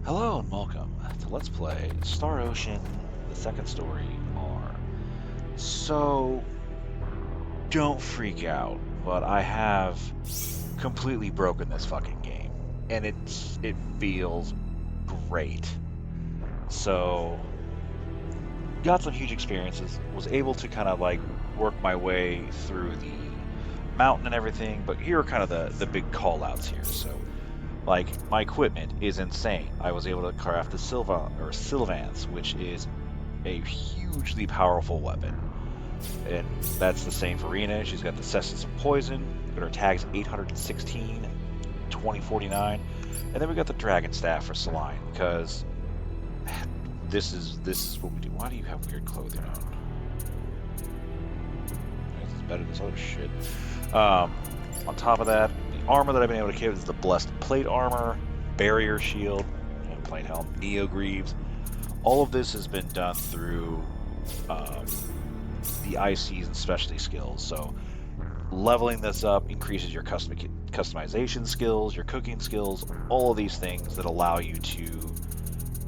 Hello and welcome to Let's Play Star Ocean, the second story R. So, don't freak out, but I have completely broken this fucking game. And it feels great. So, got some huge experiences, was able to kind of like work my way through the mountain and everything, but here are kind of the big call outs here. So, like, my equipment is insane. I was able to craft the Sylvance, which is a hugely powerful weapon. And that's the same for Rena. She's got the Cessence of Poison, but her tag's 816, 2049. And then we got the Dragon Staff for Celine, because this is what we do. Why do you have weird clothing on? This is better than this other shit. On top of that, the armor that I've been able to get is the Blessed Plate Armor, Barrier Shield, and Plate Helm, Neo Greaves. All of this has been done through the ICs and specialty skills. So leveling this up increases your customization skills, your cooking skills, all of these things that allow you to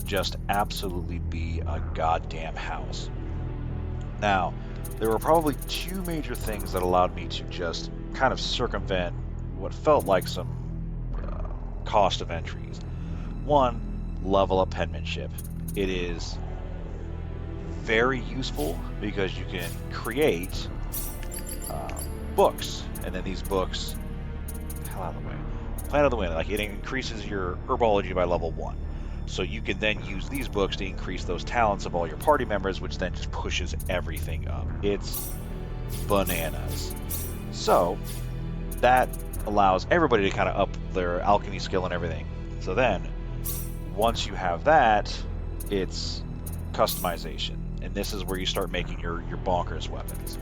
just absolutely be a goddamn house. Now, there were probably two major things that allowed me to just kind of circumvent what felt like some cost of entries. One, level up penmanship. It is very useful because you can create books, and then these books, hell out of the way, plan out of the way, like it increases your herbology by level 1. So you can then use these books to increase those talents of all your party members, which then just pushes everything up. It's bananas. So that allows everybody to kind of up their alchemy skill and everything. So then, once you have that, it's customization. And this is where you start making your bonkers weapons.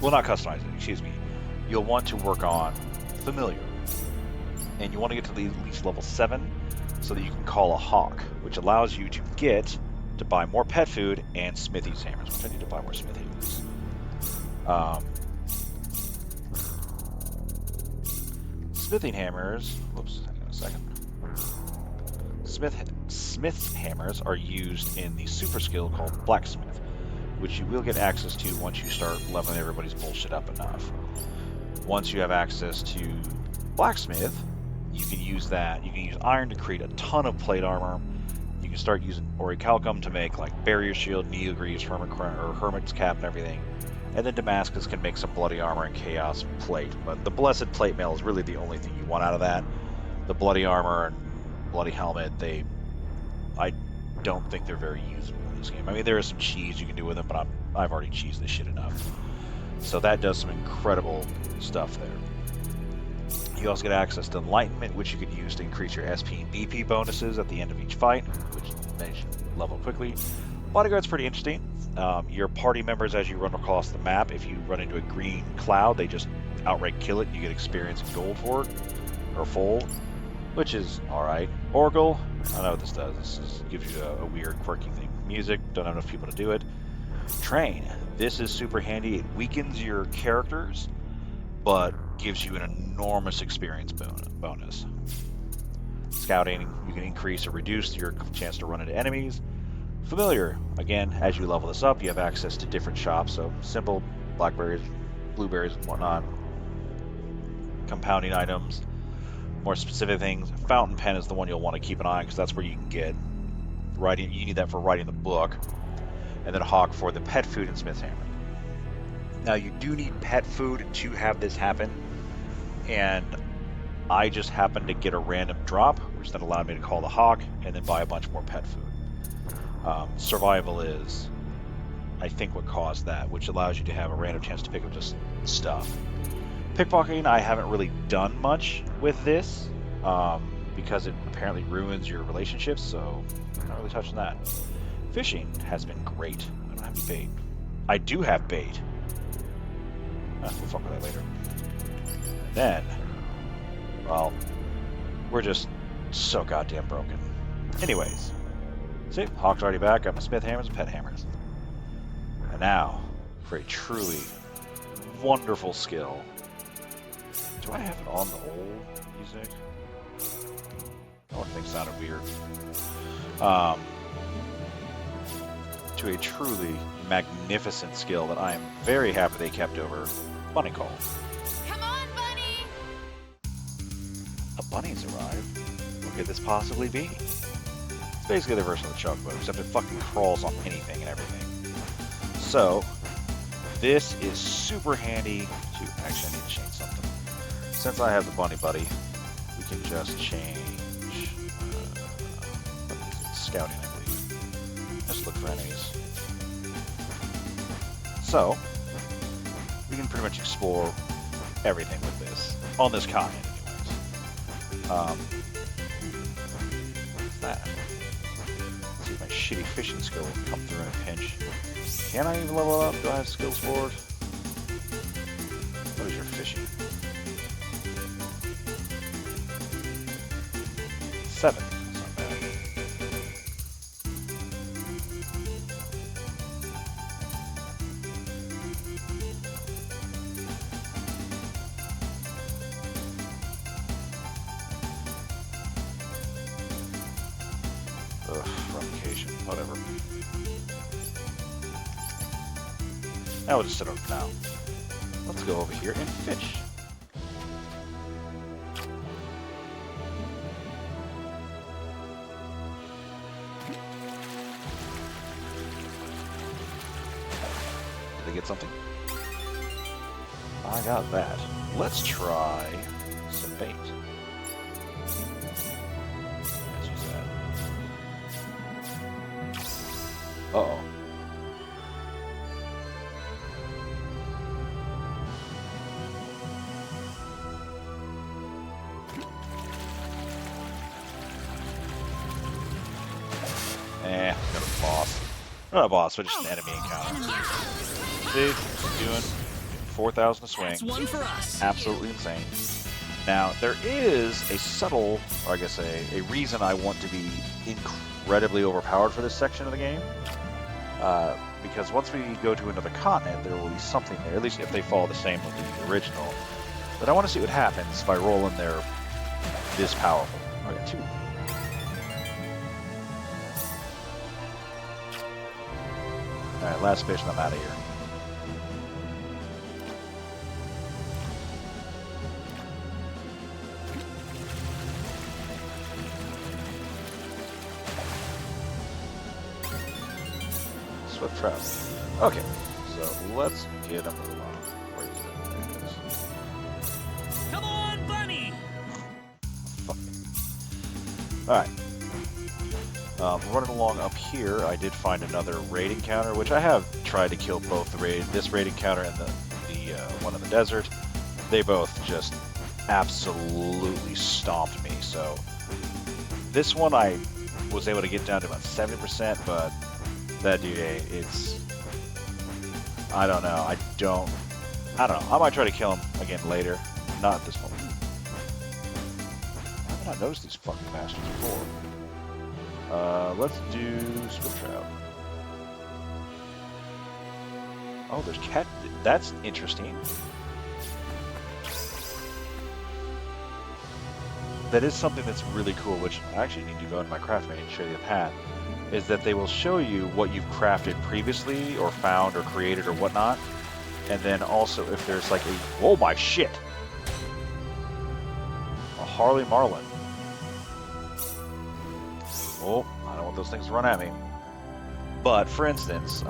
Well, not customizing, excuse me. You'll want to work on familiar. And you want to get to at least level 7 so that you can call a hawk, which allows you to get to buy more pet food and smithy's hammers, which I need to buy more smithy hammers. Smithing hammers, whoops, hang on a second. Smith's hammers are used in the super skill called Blacksmith, which you will get access to once you start leveling everybody's bullshit up enough. Once you have access to Blacksmith, you can use that. You can use iron to create a ton of plate armor. You can start using orichalcum to make like barrier shield, neo greaves, hermit's cap, and everything. And then Damascus can make some bloody armor and chaos plate. But the blessed plate mail is really the only thing you want out of that. The bloody armor and bloody helmet, I don't think they're very usable in this game. I mean, there is some cheese you can do with them, but I've already cheesed this shit enough. So that does some incredible stuff there. You also get access to Enlightenment, which you can use to increase your SP and BP bonuses at the end of each fight, which makes you level quickly. Bodyguard's pretty interesting. Your party members, as you run across the map, if you run into a green cloud, they just outright kill it, and you get experience and gold for it, or full, which is alright. Oracle, I don't know what this does. This gives you a weird, quirky thing. Music, don't have enough people to do it. Train, this is super handy. It weakens your characters, but gives you an enormous experience bonus. Scouting, you can increase or reduce your chance to run into enemies. Familiar, again, as you level this up, you have access to different shops, so simple blackberries, blueberries, and whatnot. Compounding items, more specific things. Fountain pen is the one you'll want to keep an eye on, because that's where you can get writing. You need that for writing the book, and then hawk for the pet food and smith's hammer. Now, you do need pet food to have this happen, and I just happened to get a random drop, which then allowed me to call the hawk and then buy a bunch more pet food. Survival is, I think, what caused that, which allows you to have a random chance to pick up just stuff. Pickpocketing, I haven't really done much with this, because it apparently ruins your relationships, so I'm not really touching that. Fishing has been great. I don't have any bait. I do have bait. We'll fuck with that later. And then, well, we're just so goddamn broken. Anyways, see, Hawk's already back. Got my smith hammers and pet hammers. And now, for a truly wonderful skill. Do I have it on the old music? That one thing sounded weird. To a truly magnificent skill that I am very happy they kept over, Bunny Call. Come on, Bunny! A bunny's arrived? What could this possibly be? It's basically the version of the Chocobo, except it fucking crawls on anything and everything. So, this is super handy to... Actually, I need to change something. Since I have the Bunny Buddy, we can just change... Scouting, I believe. Just look for enemies. So, we can pretty much explore everything with this. On this continent, anyways. What's that? Let's see if my shitty fishing skill will come through in a pinch. Can I even level up? Do I have skills for it? What is your fishing? 7. That's not bad. Ugh, replication, whatever. Now we'll just sit over for now. Let's go over here and fish. Did they get something? I got that. Let's try some bait. Let's use that. Uh-oh. Eh, got a boss. Not a boss, but just an enemy encounter. See, doing 4,000 a swing. That's one for us. Absolutely insane. Now, there is a subtle, or I guess a reason I want to be incredibly overpowered for this section of the game. Because once we go to another continent, there will be something there, at least if they follow the same with the original. But I want to see what happens if I roll in there this powerful. I got 2. Alright, last fish and I'm out of here. Swift trout. Okay, so let's get a move on. Where is it? There it is. Come on, Bunny! Fuck it. Alright. Running along up here, I did find another raid encounter, which I have tried to kill both this raid encounter and the one in the desert. They both just absolutely stomped me. So this one I was able to get down to about 70%, but that dude, it's... I don't know. I don't know. I might try to kill him again later. Not at this moment. I have not noticed these fucking bastards before. Let's do Swift Trout. Oh, there's cat... That's interesting. That is something that's really cool, which I actually need to go into my craft menu and show you the path, is that they will show you what you've crafted previously, or found, or created, or whatnot. And then also if there's like a... Oh my shit! A Harley Marlin. Oh, I don't want those things to run at me. But, for instance,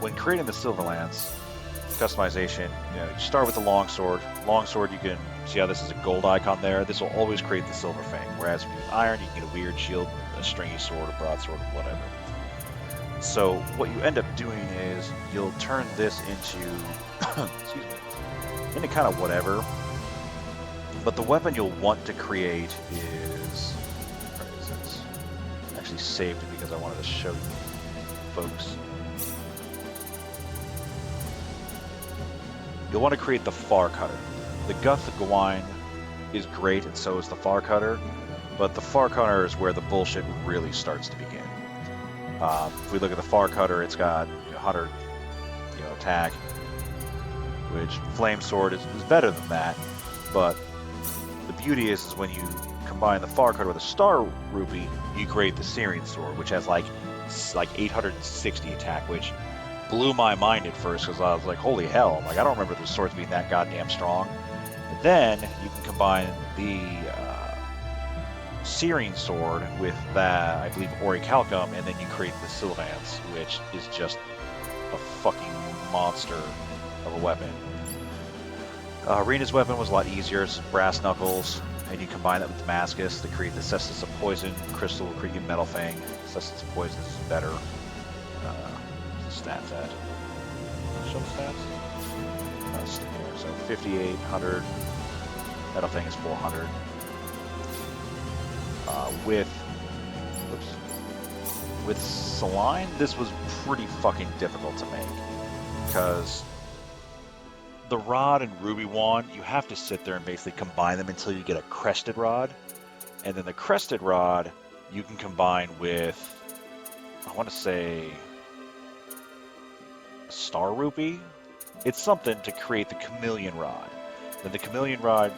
when creating the Silverlands customization, you start with the longsword. Longsword, you can see how this is a gold icon there. This will always create the silver fang. Whereas with iron, you can get a weird shield, a stringy sword, a broadsword, whatever. So what you end up doing is you'll turn this into, excuse me, into kind of whatever. But the weapon you'll want to create is, where is this? I actually saved it because I wanted to show you folks. You'll want to create the Far Cutter. The Guth Gawain is great, and so is the Far Cutter, but the Far Cutter is where the bullshit really starts to begin. If we look at the Far Cutter, it's got 100 attack, which Flame Sword is better than that, but the beauty is when you combine the far card with a star rupee, you create the Syrian sword, which has like 860 attack, which blew my mind at first because I was like, holy hell, like I don't remember the swords being that goddamn strong. And then you can combine the Syrian sword with that, I believe, orichalcum, and then you create the Sylvance, which is just a fucking monster of a weapon. Rena's weapon was a lot easier. It's brass knuckles, and you combine that with Damascus to create the Cestus of Poison. Crystal will create Metal Fang. Cestus of Poison is better. Stats at. Show the stats? That's here. So 5,800. Metal Fang is 400. With Saline, this was pretty fucking difficult to make because the rod and ruby wand, you have to sit there and basically combine them until you get a crested rod, and then the crested rod you can combine with, I want to say, star rupee. It's something to create the chameleon rod. Then the chameleon rod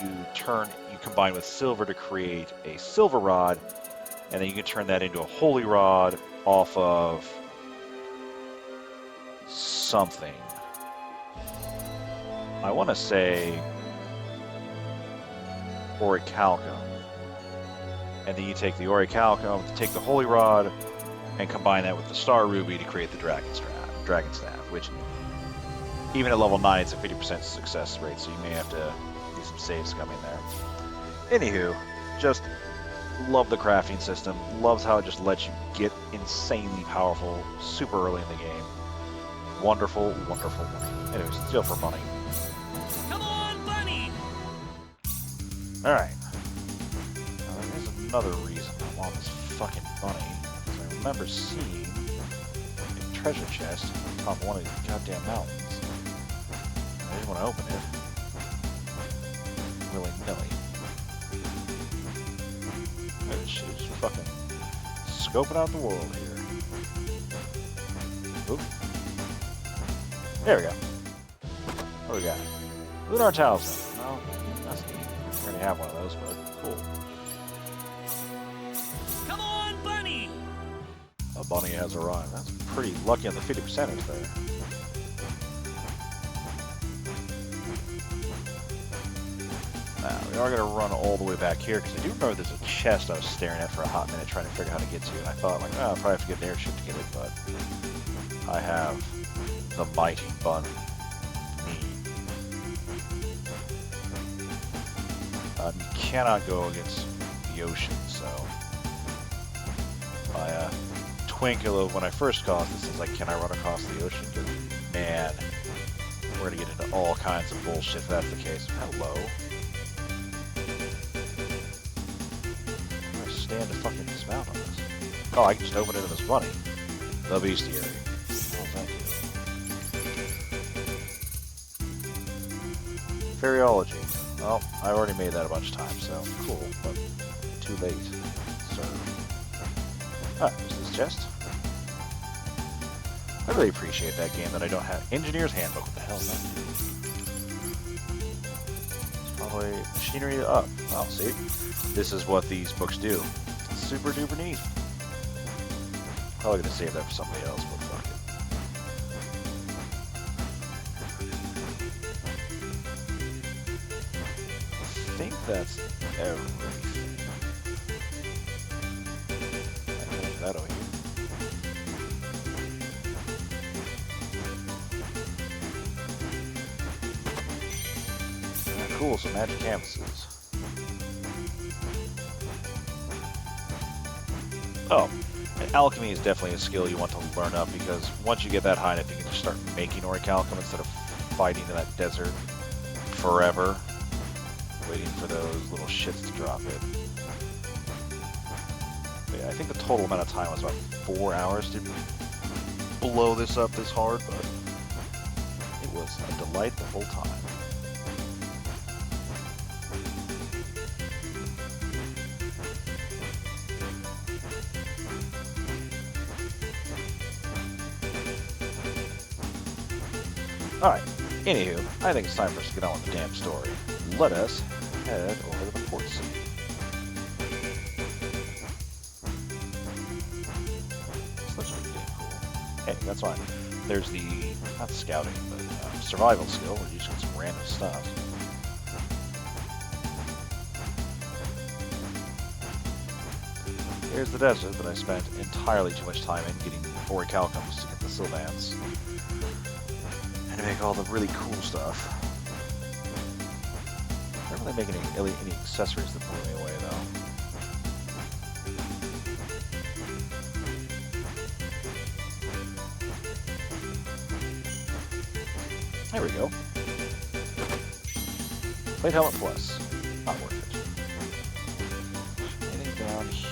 you combine with silver to create a silver rod, and then you can turn that into a holy rod off of something. I want to say orichalcum. And then you take the orichalcum, take the holy rod, and combine that with the star ruby to create the dragon staff, which even at level 9 it's a 50% success rate, so you may have to do some saves coming there. Anywho, just love the crafting system. Loves how it just lets you get insanely powerful super early in the game. Wonderful, wonderful, wonderful. Anyways, steal for money. Come on, bunny! Alright. Now there's another reason I want this fucking bunny. Because I remember seeing a treasure chest on top of one of these goddamn mountains. I didn't want to open it. Willy-nilly. She's fucking scoping out the world here. Oop. There we go. What do we got? Lunar Talisman. Oh, that's neat. I already have one of those, but cool. Come on, bunny! A bunny has arrived. That's pretty lucky on the 50%ers there. Now, we are going to run all the way back here, because I do remember there's a chest I was staring at for a hot minute trying to figure out how to get to, and I thought, like, oh, I'll probably have to get an airship to get it, but I have the mighty bunny. You cannot go against the ocean, so my twinkle of when I first caused this is like, can I run across the ocean? Because, man, we're going to get into all kinds of bullshit if that's the case. Hello. Stand to fucking dismount on this. Oh, I can just open it in this bunny. The bestiary. Oh, thank you. Fairyology. Well, I already made that a bunch of times, so cool, but too late, sir. Ah, there's this chest. I really appreciate that game that I don't have. Engineer's Handbook. What the hell is that? It's probably machinery up. Oh, see? This is what these books do. It's super duper neat. Probably gonna save that for somebody else, but fuck it. I think that's everything. I think that over here. Ah, cool, some magic canvases. Oh, and alchemy is definitely a skill you want to learn up, because once you get that high enough, you can just start making orichalcum instead of fighting in that desert forever, waiting for those little shits to drop it. But yeah, I think the total amount of time was about 4 hours to blow this up this hard, but it was a delight the whole time. Alright, anywho, I think it's time for us to get on with the damn story. Let us head over to the port city. hey, that's fine. There's the, not scouting, but survival skill, where you just get some random stuff. Here's the desert that I spent entirely too much time in getting 4 calcums to get the Sylvans. And to make all the really cool stuff. I don't really make any accessories that blew me away, though. There we go. Plate helmet plus. Not worth it. Anything down here?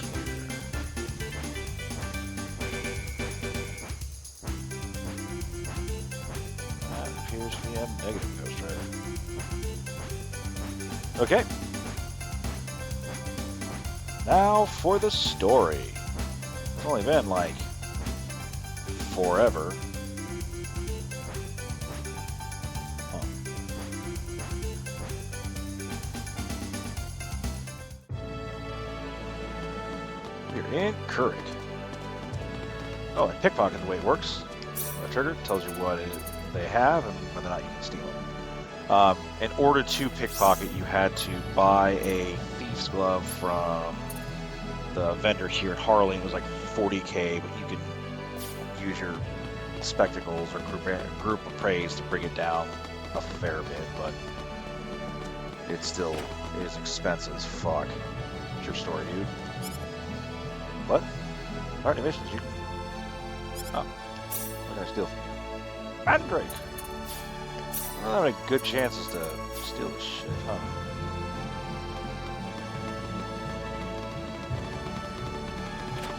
That appears to be a negative Ghost Rider. Okay. Now for the story. It's only been like forever. We're in Kurik. Oh, and pickpocket, the way it works. The trigger tells you what they have and whether or not you can steal it. In order to pickpocket, you had to buy a thief's glove from the vendor here in Harley. It was like 40k, but you could use your spectacles or group of praise to bring it down a fair bit, but it still is expensive as fuck. It's your story, dude. What? Alright, missions, you can... Oh. What can I steal from you? Mandrake! I don't have any good chances to steal this shit, huh?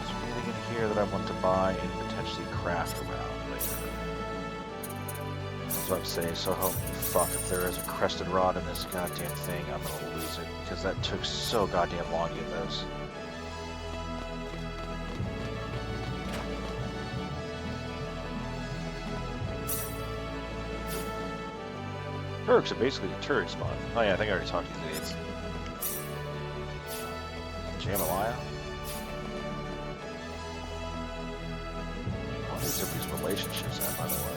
Is there anything in here that I want to buy and potentially craft around later? That's what I'm saying, so help me fuck, if there is a crested rod in this goddamn thing, I'm gonna lose it, because that took so goddamn long to get those. Perks are basically a turret spawn. Oh yeah, I think I already talked to these idiots. Jambalaya? What is everybody's relationships at, by the way?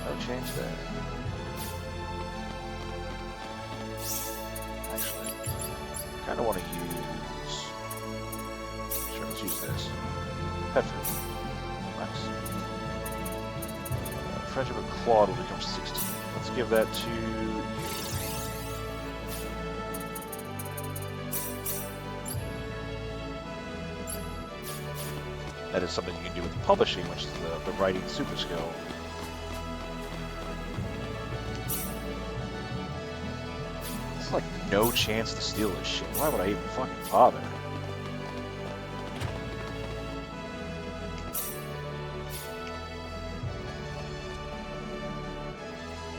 No change there. Actually, I kind of want to use... Sure, let's use this. Pet food. Nice. Friendship with Claude will become 16. Let's give that to you. That is something you can do with publishing, which is the writing super skill. It's like no chance to steal this shit. Why would I even fucking bother?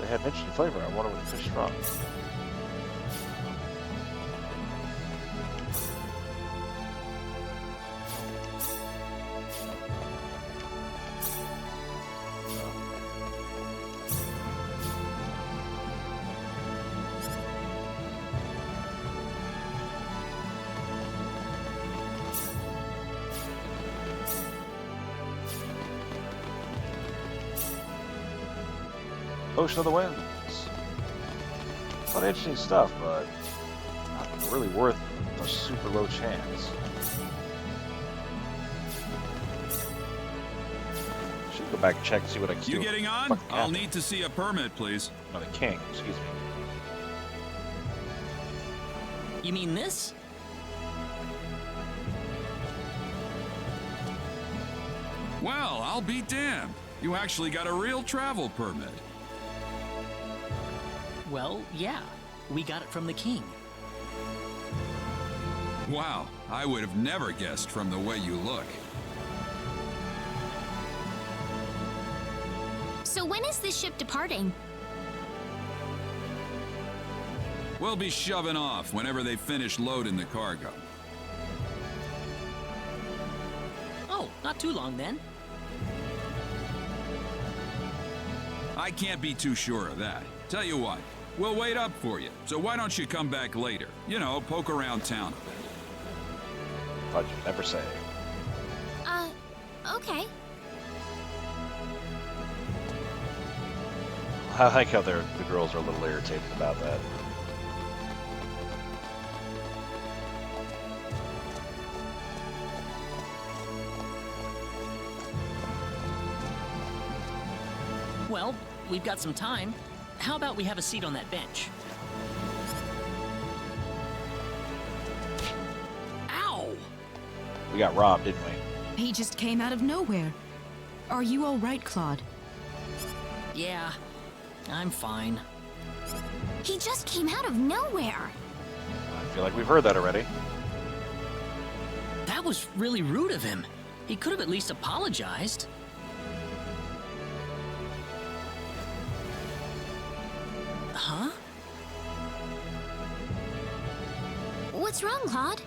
Had mentioned flavor. I wonder where the fish is from. Ocean of the Winds. A lot of interesting stuff, but not really worth a super low chance. Should go back and check and see what I can do. You getting on? I'll need to see a permit, please. No, the king, excuse me. You mean this? Well, I'll be damned. You actually got a real travel permit. Well, yeah. We got it from the king. Wow, I would have never guessed from the way you look. So when is this ship departing? We'll be shoving off whenever they finish loading the cargo. Oh, not too long then. I can't be too sure of that. Tell you what, we'll wait up for you. So why don't you come back later? You know, poke around town a bit. Thought you'd never say. Okay. I like how the girls are a little irritated about that. Well, we've got some time. How about we have a seat on that bench? Ow! We got robbed, didn't we? He just came out of nowhere. Are you all right, Claude? Yeah, I'm fine. He just came out of nowhere. I feel like we've heard that already. That was really rude of him. He could have at least apologized. Huh? What's wrong, Claude?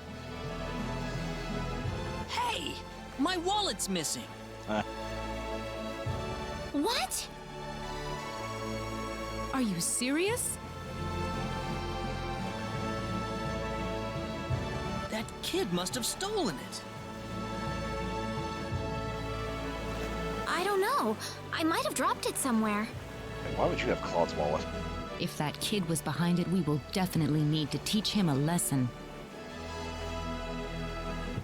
Hey! My wallet's missing! What? Are you serious? That kid must have stolen it. I don't know. I might have dropped it somewhere. Hey, why would you have Claude's wallet? If that kid was behind it, we will definitely need to teach him a lesson.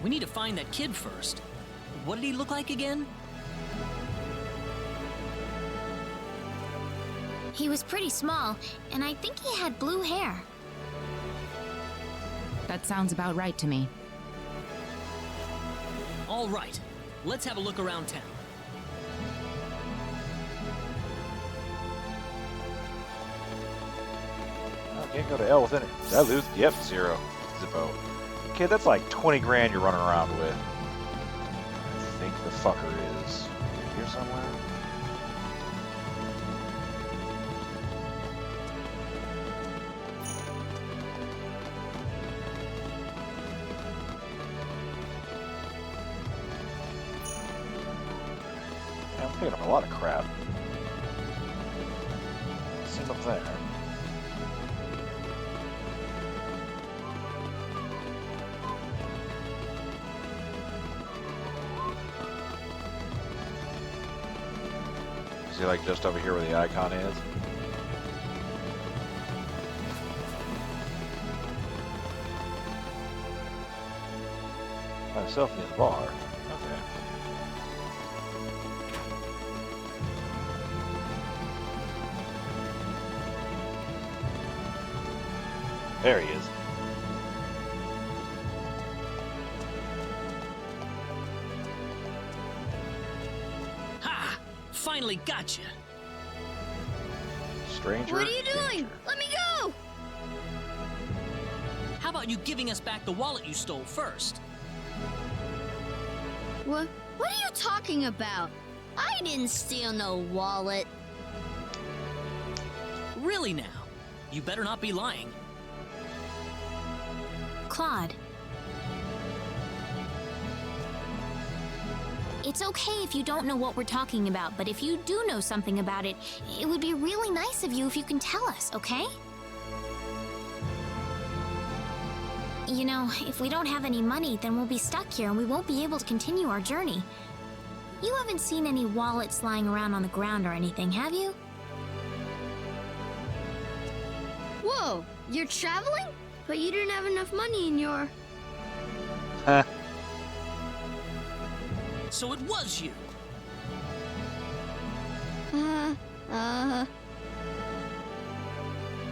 We need to find that kid first. What did he look like again? He was pretty small, and I think he had blue hair. That sounds about right to me. All right, let's have a look around town. Oh, can't go to L within it. Did I lose? Yep, 0. Zippo. Okay, that's like 20 grand you're running around with. I think the fucker is here somewhere. Yeah, I'm picking up a lot of crap. See him up there. Is he like just over here where the icon is? By himself in his bar. Okay. There he is. Ha! Finally got you. Stranger. What are you doing? danger. Let me go! How about you giving us back the wallet you stole first? What are you talking about? I didn't steal no wallet. Really now? You better not be lying. Claude. It's okay if you don't know what we're talking about, but if you do know something about it, it would be really nice of you if you can tell us, okay? You know, if we don't have any money, then we'll be stuck here and we won't be able to continue our journey. You haven't seen any wallets lying around on the ground or anything, have you? Whoa, you're traveling? But you didn't have enough money in your... Huh. So it was you.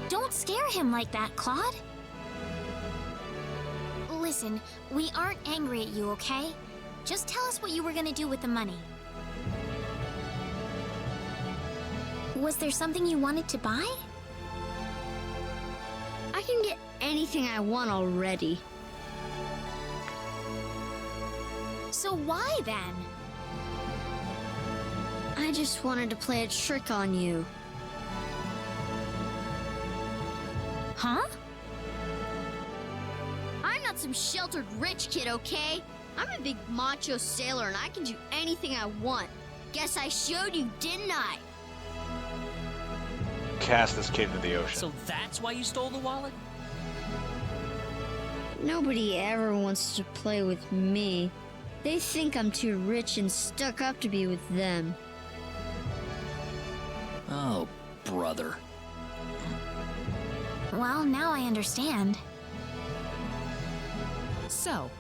Don't scare him like that, Claude. Listen, we aren't angry at you, okay? Just tell us what you were gonna do with the money. Was there something you wanted to buy? I can get anything I want already. So why then? I just wanted to play a trick on you. Huh? I'm not some sheltered rich kid, okay? I'm a big macho sailor and I can do anything I want. Guess I showed you, didn't I? Cast this kid into the ocean. So that's why you stole the wallet? Nobody ever wants to play with me. They think I'm too rich and stuck up to be with them. Oh, brother. Well, now I understand. So,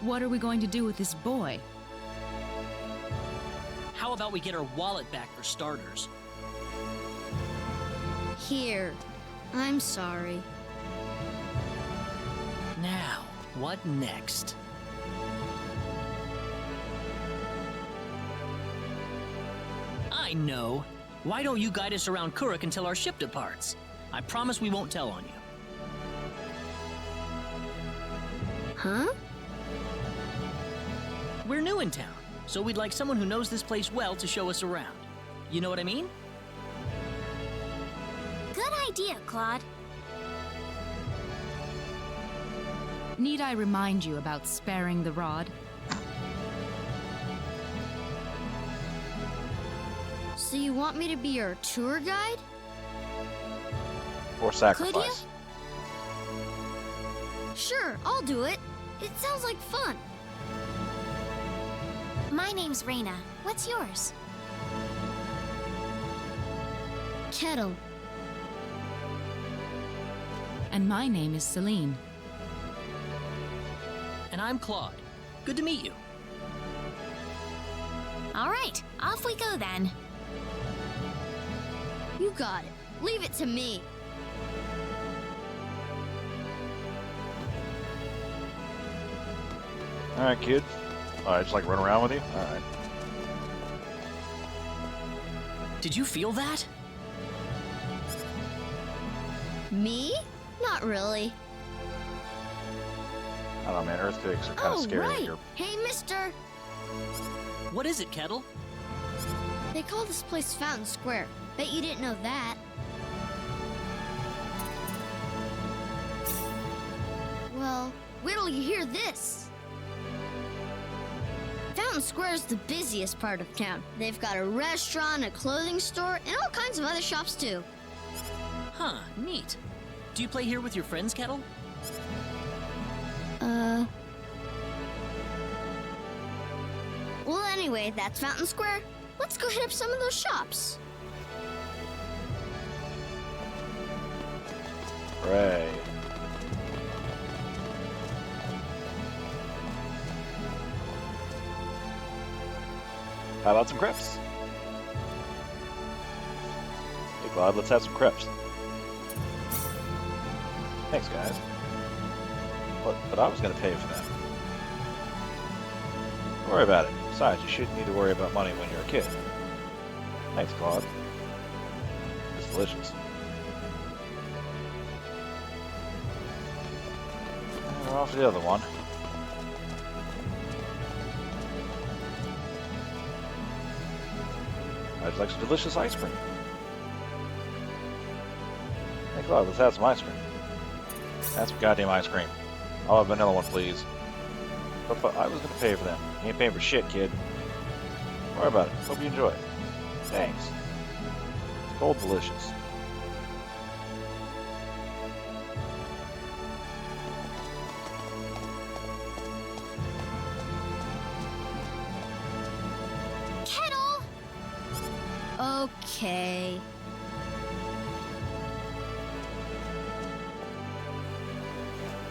what are we going to do with this boy? How about we get our wallet back for starters? Here. I'm sorry. Now, what next? I know. Why don't you guide us around Kurik until our ship departs? I promise we won't tell on you. Huh? We're new in town, so we'd like someone who knows this place well to show us around. You know what I mean? Good idea, Claude. Need I remind you about sparing the rod? So you want me to be your tour guide? Or sacrifice. Sure, I'll do it. It sounds like fun. My name's Reina. What's yours? Kettle. And my name is Celine. And I'm Claude. Good to meet you. All right, off we go then. You got it. Leave it to me. Alright, kid. I just like run around with you? Alright. Did you feel that? Me? Not really. I don't know, man. Earthquakes are kind of Oh, scary. right. You're... Hey, mister. What is it, Kettle? They call this place Fountain Square. Bet you didn't know that. Well, wait till you hear this. Fountain Square is the busiest part of town. They've got a restaurant, a clothing store, and all kinds of other shops too. Huh, neat. Do you play here with your friends, Kettle? Well, anyway, that's Fountain Square. Let's go hit up some of those shops. Right. How about some crepes? Hey, Claude, let's have some crepes. Thanks, guys. But I was going to pay for that. Don't worry about it. Besides, you shouldn't need to worry about money when you're a kid. Thanks, Claude. It's delicious. And we're off to the other one. I'd like some delicious ice cream. Hey, Claude, let's have some ice cream. Have some goddamn ice cream. I'll have a vanilla one, please. But I was going to pay for them. You ain't paying for shit, kid. Don't worry about it. Hope you enjoy it. Thanks. It's cold delicious. Kettle! Okay.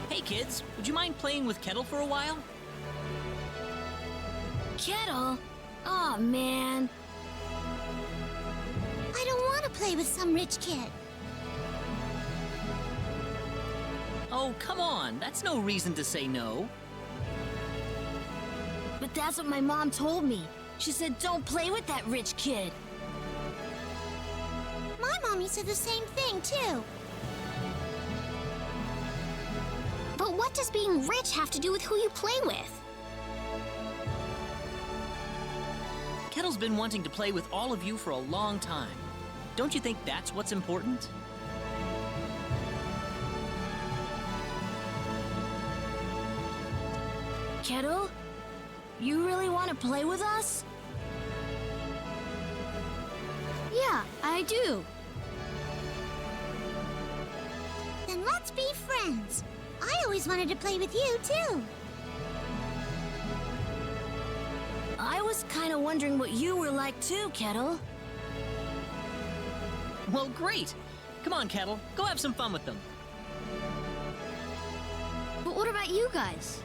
Hey, kids, would you mind playing with Kettle for a while? Kettle? Aw, man. I don't want to play with some rich kid. Oh, come on. That's no reason to say no. But that's what my mom told me. She said don't play with that rich kid. My mommy said the same thing, too. But what does being rich have to do with who you play with? Kettle's been wanting to play with all of you for a long time. Don't you think that's what's important? Kettle? You really want to play with us? Yeah, I do. Then let's be friends. I always wanted to play with you, too. I was kind of wondering what you were like, too, Kettle. Well, great. Come on, Kettle. Go have some fun with them. But what about you guys?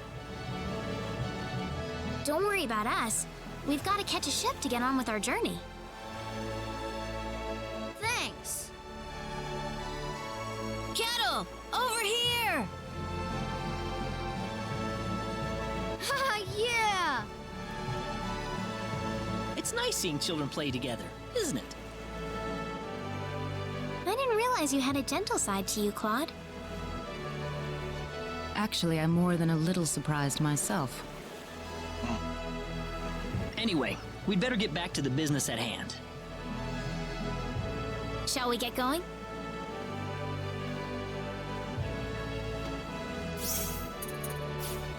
Don't worry about us. We've got to catch a ship to get on with our journey. Thanks. Kettle, over here! Haha, yeah! It's nice seeing children play together, isn't it? I didn't realize you had a gentle side to you, Claude. Actually, I'm more than a little surprised myself. Anyway, we'd better get back to the business at hand. Shall we get going?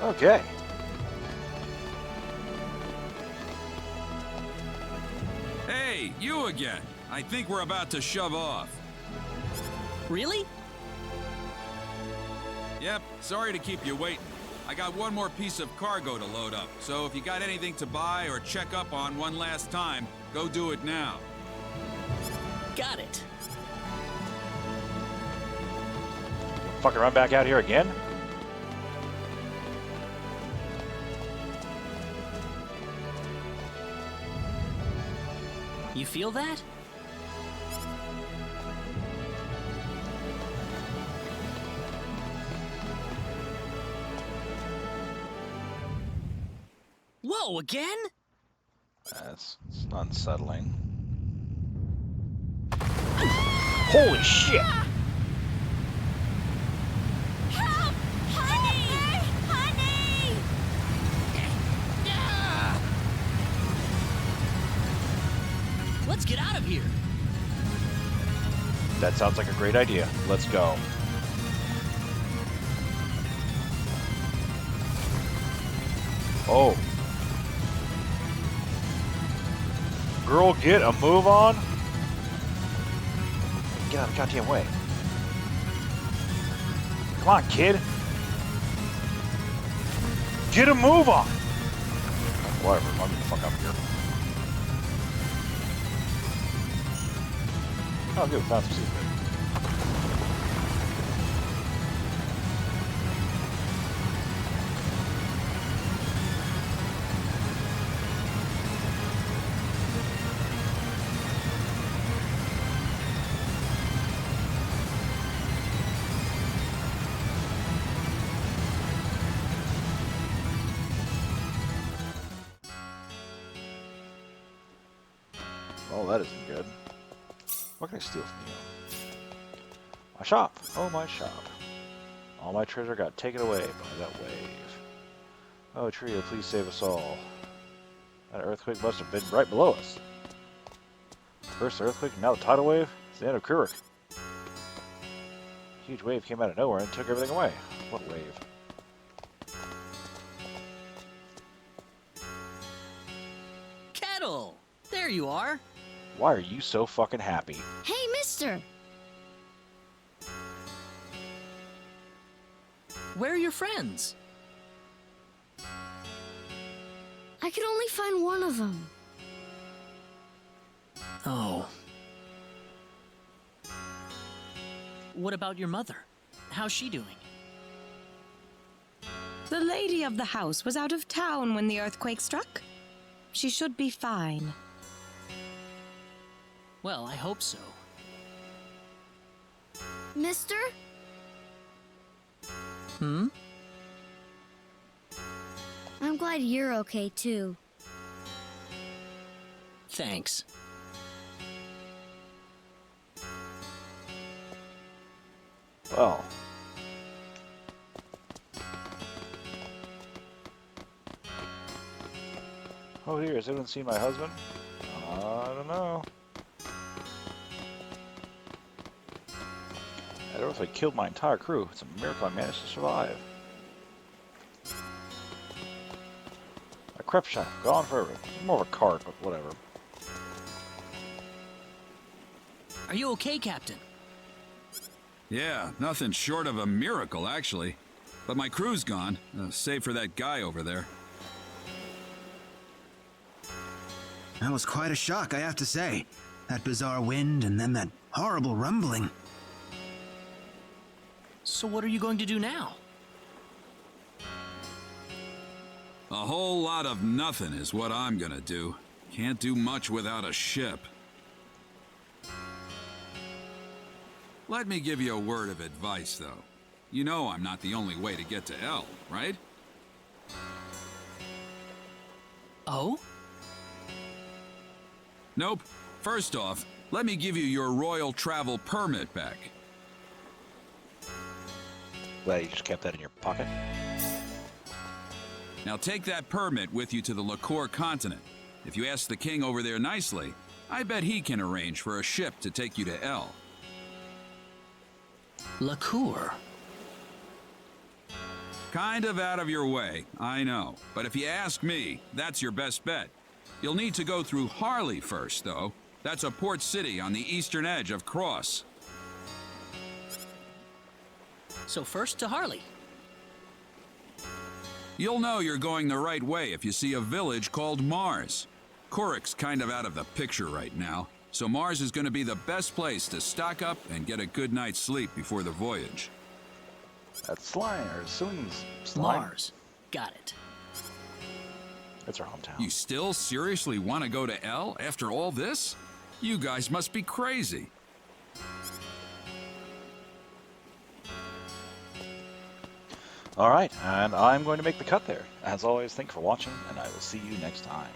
Okay. Hey, you again. I think we're about to shove off. Really? Yep, sorry to keep you waiting. I got one more piece of cargo to load up, so if you got anything to buy or check up on one last time, go do it now. Got it. Fucking run back out here again? You feel that? Whoa, again? That's unsettling. Holy shit! Help! Honey! Honey! Let's get out of here. That sounds like a great idea. Let's go. Oh. Girl, get a move on. Get out of the goddamn way. Come on, kid. Get a move on. Whatever, let me the fuck up here. Oh, good, found some secret. Oh, that isn't good. What can I steal from you? My shop. Oh, my shop. All my treasure got taken away by that wave. Oh, Trio, please save us all. That earthquake must have been right below us. First the earthquake, and now the tidal wave. It's the end of Kurik. Huge wave came out of nowhere and took everything away. What wave? Kettle! There you are. Why are you so fucking happy? Hey, mister! Where are your friends? I could only find one of them. Oh. What about your mother? How's she doing? The lady of the house was out of town when the earthquake struck. She should be fine. Well, I hope so. Mister? Hmm? I'm glad you're okay, too. Thanks. Well. Oh dear, has anyone seen my husband? I don't know. That earthquake killed my entire crew. It's a miracle I managed to survive. A crepe shop, gone forever. More of a cart, but whatever. Are you okay, Captain? Yeah, nothing short of a miracle, actually. But my crew's gone, save for that guy over there. That was quite a shock, I have to say. That bizarre wind and then that horrible rumbling. So what are you going to do now? A whole lot of nothing is what I'm gonna do. Can't do much without a ship. Let me give you a word of advice, though. You know I'm not the only way to get to L, right? Oh? Nope. First off, let me give you your royal travel permit back. Glad you just kept that in your pocket. Now take that permit with you to the Liqueur continent. If you ask the king over there nicely, I bet he can arrange for a ship to take you to L. Liqueur. Kind of out of your way, I know. But if you ask me, that's your best bet. You'll need to go through Harley first, though. That's a port city on the eastern edge of Cross. So first to Harley. You'll know you're going the right way if you see a village called Mars. Kurik's kind of out of the picture right now, so Mars is going to be the best place to stock up and get a good night's sleep before the voyage. That's Slime, or Soon's Slime. Mars. Got it. That's our hometown. You still seriously want to go to L after all this? You guys must be crazy. All right, and I'm going to make the cut there. As always, thank you for watching, and I will see you next time.